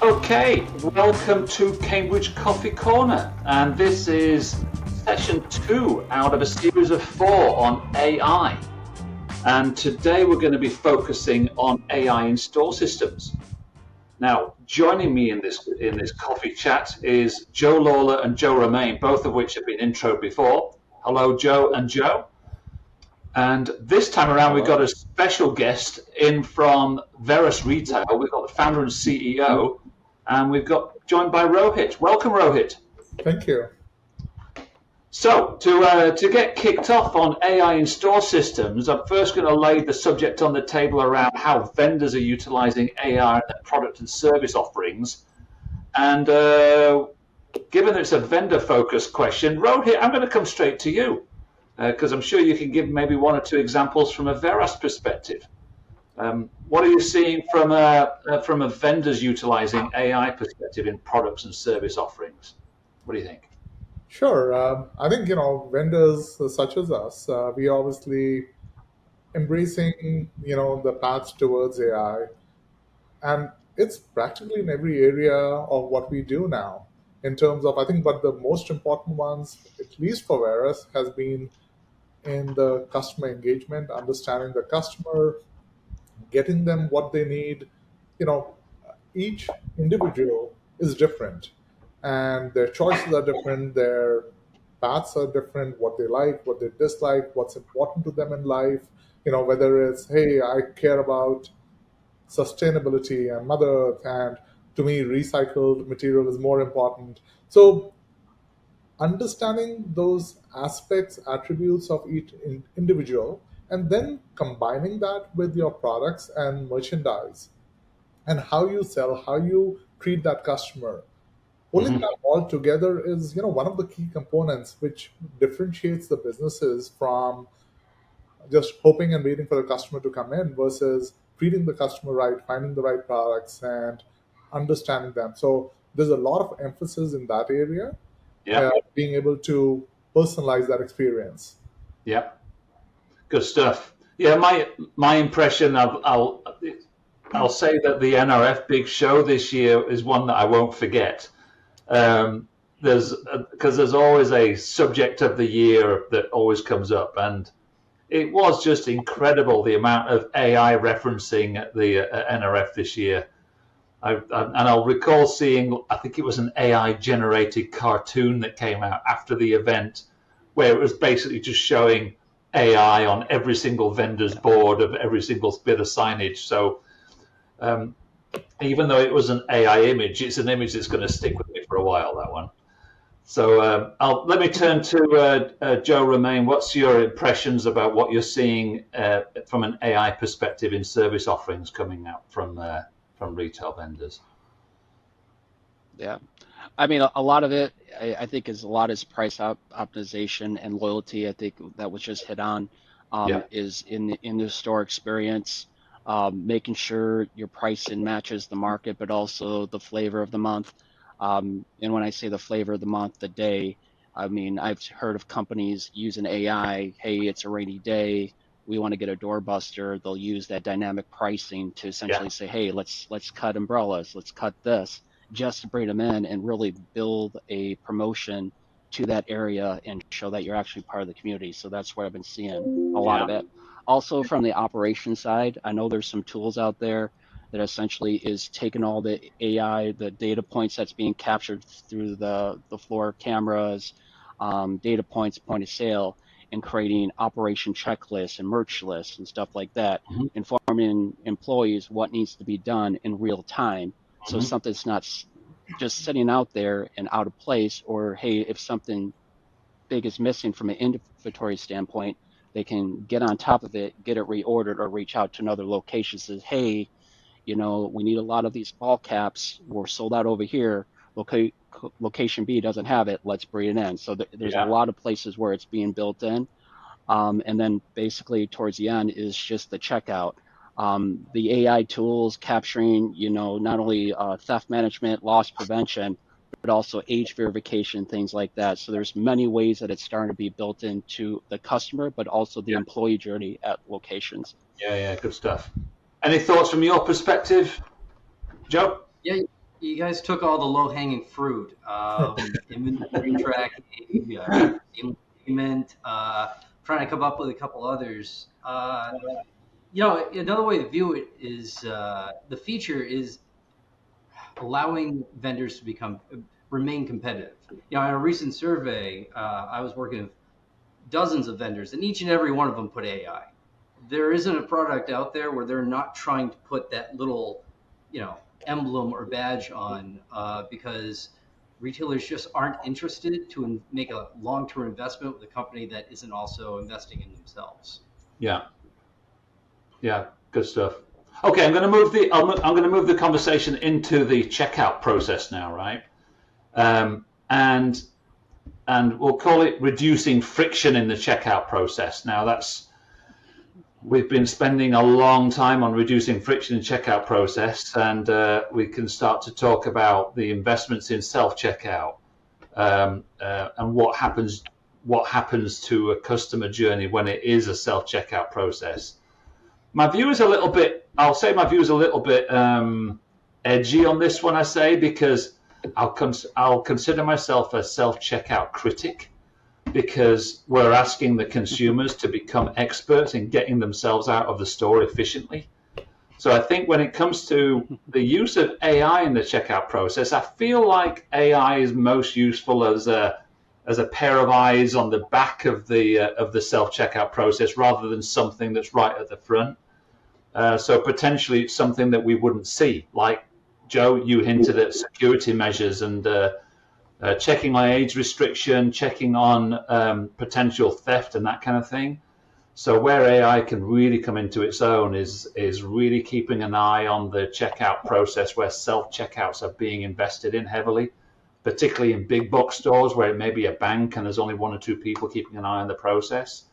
Okay, welcome to Cambridge Coffee Corner, and this is session 2 out of a series of 4 on AI. And today we're going to be focusing on AI in store systems. Now, joining me in this coffee chat is Joe Lawlor and Joe Romain, both of which have been introed before. Hello, Joe and Joe. And this time around, we've got a special guest in from Veras Retail. We've got the founder and CEO, and we've got joined by Rohit. Welcome, Rohit. Thank you. So, to get kicked off on AI in store systems, I'm first going to lay the subject on the table around how vendors are utilizing AI in their product and service offerings. And given that it's a vendor-focused question, Rohit, I'm going to come straight to you, because I'm sure you can give maybe 1 or 2 examples from a Veras perspective. What are you seeing from a vendor's utilizing AI perspective in products and service offerings? What do you think? Sure. I think, vendors such as us, we obviously embracing, the path towards AI. And it's practically in every area of what we do now in terms of, I think, but the most important ones, at least for Veras, has been in the customer engagement, understanding the customer, getting them what they need. You know, each individual is different and their choices are different, their paths are different, what they like, what they dislike, what's important to them in life. Whether it's, hey, I care about sustainability and Mother Earth, and to me, recycled material is more important. So, understanding those aspects, attributes of each individual, and then combining that with your products and merchandise and how you sell, how you treat that customer. Pulling Mm-hmm. that all together is, one of the key components which differentiates the businesses from just hoping and waiting for the customer to come in versus treating the customer right, finding the right products, and understanding them. So there's a lot of emphasis in that area, Yeah, being able to personalize that experience. yeah, good stuff. Yeah, my impression, I'll say that the NRF Big Show this year is one that I won't forget. There's because there's always a subject of the year that always comes up, and it was just incredible the amount of AI referencing at the NRF this year. And I'll recall seeing, I think it was an AI generated cartoon that came out after the event, where it was basically just showing AI on every single vendor's board of every single bit of signage. So um, even though it was an AI image, it's an image that's going to stick with me for a while, that one. So let me turn to Joe Romain. What's your impressions about what you're seeing from an AI perspective in service offerings coming out from retail vendors? Yeah. I mean, a lot of it, I think, is a lot is price optimization and loyalty. I think that was just hit on, Yeah, is in the store experience, making sure your pricing matches the market, but also the flavor of the month. And when I say the flavor of the month, the day, I mean, I've heard of companies using AI. Hey, it's a rainy day. We want to get a doorbuster. They'll use that dynamic pricing to yeah, essentially say, hey, let's cut umbrellas, let's cut this, just to bring them in and really build a promotion to that area and show that you're actually part of the community. So that's where I've been seeing a lot yeah, of it. Also, from the operation side, I know there's some tools out there that essentially is taking all the AI, the data points that's being captured through the floor cameras, data points, point of sale, and creating operation checklists and merch lists and stuff like that, hmm, informing employees what needs to be done in real time. So hmm, something's not just sitting out there and out of place, or hey, if something big is missing from an inventory standpoint, they can get on top of it, get it reordered, or reach out to another location. Says, hey, we need a lot of these ball caps. We're sold out over here. Location B doesn't have it. Let's bring it in. So there's a yeah, lot of places where it's being built in. And then basically towards the end is just the checkout. The AI tools capturing, not only theft management, loss prevention, but also age verification, things like that. So there's many ways that it's starting to be built into the customer, but also the yeah, employee journey at locations. yeah, yeah. Good stuff. Any thoughts from your perspective, Joe? Yeah, You guys took all the low-hanging fruit, inventory tracking, payment, trying to come up with a couple others. Another way to view it is the feature is allowing vendors to remain competitive. In a recent survey, I was working with dozens of vendors, and each and every one of them put AI. There isn't a product out there where they're not trying to put that little, emblem or badge on, because retailers just aren't interested to make a long-term investment with a company that isn't also investing in themselves. Yeah. Yeah. Good stuff. Okay, I'm going to move the conversation into the checkout process now, right? And we'll call it reducing friction in the checkout process. Now we've been spending a long time on reducing friction in checkout process, and we can start to talk about the investments in self-checkout, and what happens to a customer journey when it is a self-checkout process. My view is a little bit edgy on this one, I say, because I'll consider myself a self-checkout critic, because we're asking the consumers to become experts in getting themselves out of the store efficiently. So I think when it comes to the use of AI in the checkout process, I feel like AI is most useful as a pair of eyes on the back of the self-checkout process, rather than something that's right at the front. So potentially it's something that we wouldn't see. Like, Joe, you hinted at security measures and checking on age restriction, checking on potential theft and that kind of thing. So where AI can really come into its own is really keeping an eye on the checkout process, where self-checkouts are being invested in heavily, particularly in big box stores where it may be a bank and there's only one or two people keeping an eye on the process.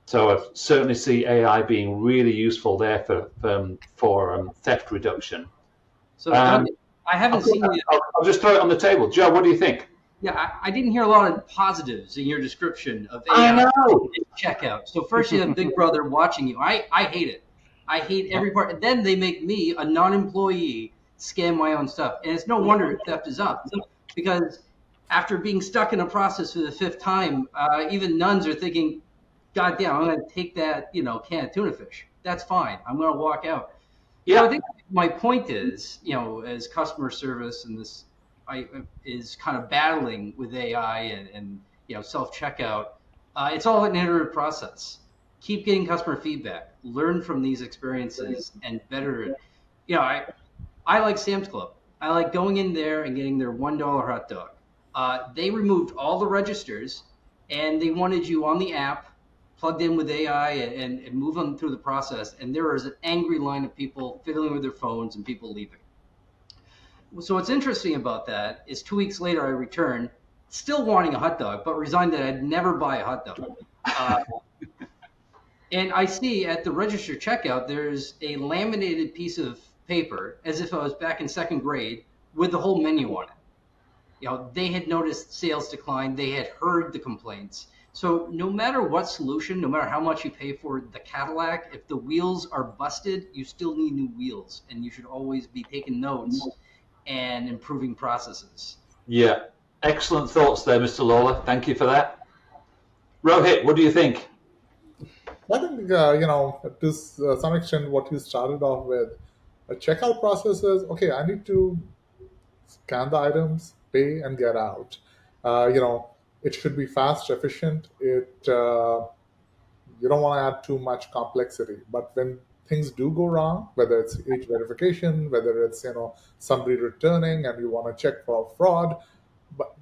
So I certainly see AI being really useful there for theft reduction. So I haven't seen you. I'll just throw it on the table. Joe, what do you think? Yeah, I didn't hear a lot of positives in your description of AI I know. checkout. So first you have Big Brother watching you. I hate it. I hate every part. And then they make me, a non-employee, scan my own stuff. And it's no wonder theft is up, because after being stuck in a process for the fifth time, even nuns are thinking, God damn, I'm going to take that, can of tuna fish. That's fine. I'm going to walk out. Yeah. So I think my point is, as customer service and this is kind of battling with AI and self-checkout, it's all an iterative process. Keep getting customer feedback, learn from these experiences, and better it. I like Sam's Club. I like going in there and getting their $1 hot dog. They removed all the registers, and they wanted you on the app, plugged in with AI, and move them through the process. And there was an angry line of people fiddling with their phones and people leaving. So what's interesting about that is 2 weeks later, I returned, still wanting a hot dog, but resigned that I'd never buy a hot dog. And I see at the register checkout, there's a laminated piece of paper, as if I was back in second grade, with the whole menu on it. They had noticed sales decline. They had heard the complaints. So no matter what solution, no matter how much you pay for the Cadillac, if the wheels are busted, you still need new wheels, and you should always be taking notes and improving processes. Yeah, excellent thoughts there, Mr. Lawlor. Thank you for that. Rohit, what do you think? I think, to some extent, what you started off with, a checkout process is, okay, I need to scan the items, pay, and get out. It should be fast, efficient. You don't want to add too much complexity. But when things do go wrong, whether it's age verification, whether it's somebody returning and you want to check for fraud, but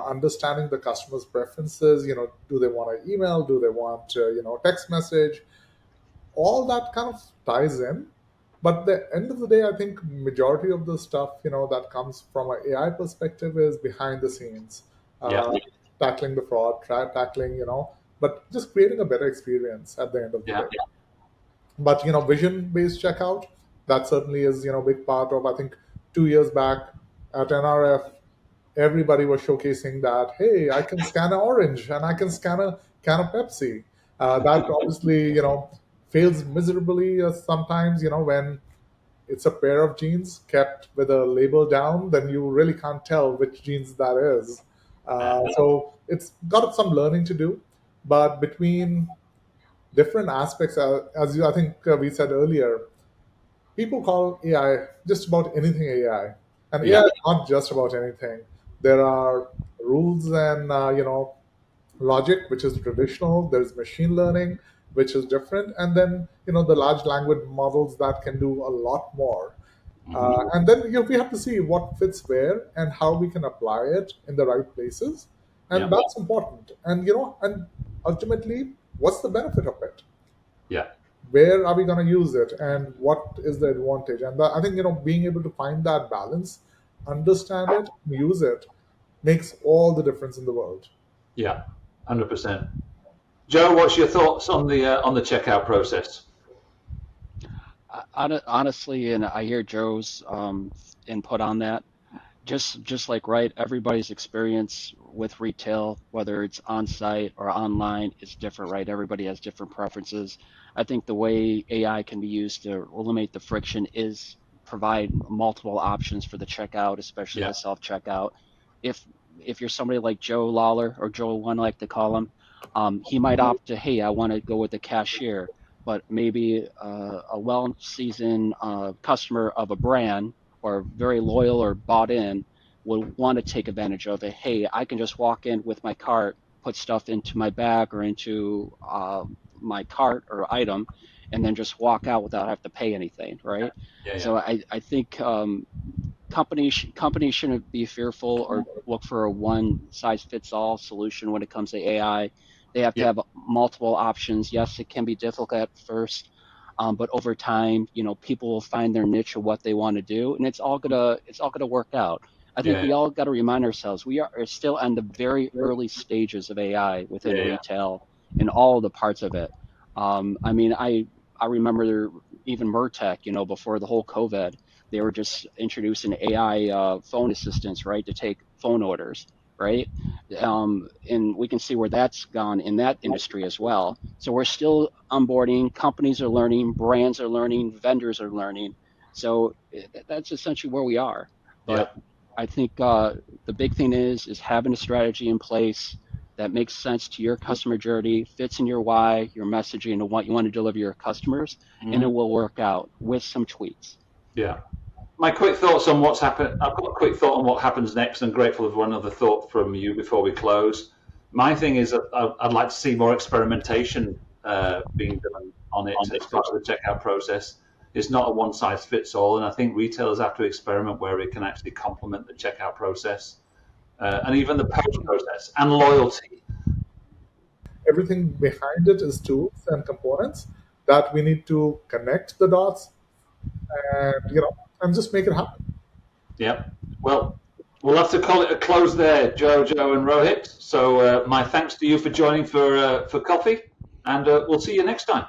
understanding the customer's preferences, do they want an email, do they want text message, all that kind of ties in. But at the end of the day, I think majority of the stuff that comes from an AI perspective is behind the scenes, Yeah. tackling the fraud, tackling but just creating a better experience at the end of the Yeah. day. But vision-based checkout, that certainly is a big part of. I think 2 years back at NRF, everybody was showcasing that, hey, I can scan an orange and I can scan a can of Pepsi. That obviously fails miserably sometimes when it's a pair of jeans kept with a label down, then you really can't tell which jeans that is. So it's got some learning to do, but between different aspects, as I think we said earlier, people call AI just about anything AI, and AI Yeah. is not just about anything. There are rules and logic, which is traditional. There's machine learning, which is different, and then the large language models that can do a lot more. And then we have to see what fits where and how we can apply it in the right places, Yeah. and that's important. And and ultimately, what's the benefit of it? Yeah. Where are we going to use it, and what is the advantage? And I think being able to find that balance, understand it, use it, makes all the difference in the world. Yeah. 100%. Joe, what's your thoughts on the checkout process? Honestly, and I hear Joe's input on that. Just like right, everybody's experience with retail, whether it's on site or online, is different, right? Everybody has different preferences. I think the way AI can be used to eliminate the friction is provide multiple options for the checkout, especially Yeah. the self checkout. If if you're somebody like Joe Lawlor, or Joe One, I like to call him, he might opt to, hey, I want to go with the cashier, but maybe a well-seasoned customer of a brand, or very loyal or bought in, will want to take advantage of it. Hey, I can just walk in with my cart, put stuff into my bag or into my cart or item, and then just walk out without having to pay anything, right? Yeah. So I think companies shouldn't be fearful or look for a one size fits all solution when it comes to AI. They have to Yeah. have multiple options. Yes, it can be difficult at first, but over time, people will find their niche of what they want to do, and it's all gonna work out. I think Yeah. we all got to remind ourselves we are still on the very early stages of AI within Yeah. retail and all of the parts of it. I mean, I remember even Mertech, before the whole COVID, they were just introducing AI phone assistants, right, to take phone orders, right? And we can see where that's gone in that industry as well. So we're still onboarding. Companies are learning, brands are learning, vendors are learning. So that's essentially where we are. Yeah. But I think the big thing is having a strategy in place that makes sense to your customer journey, fits in your why, your messaging, and what you want to deliver to your customers, and it will work out with some tweaks. Yeah. My quick thoughts on what's happened. I've got a quick thought on what happens next, and grateful of one other thought from you before we close. My thing is that I'd like to see more experimentation being done on it as part of the checkout process. It's not a one size fits all, and I think retailers have to experiment where it can actually complement the checkout process and even the post process and loyalty. Everything behind it is tools and components that we need to connect the dots, and and just make it happen. Yep. Well, we'll have to call it a close there, Joe, and Rohit. So my thanks to you for joining for coffee, and we'll see you next time.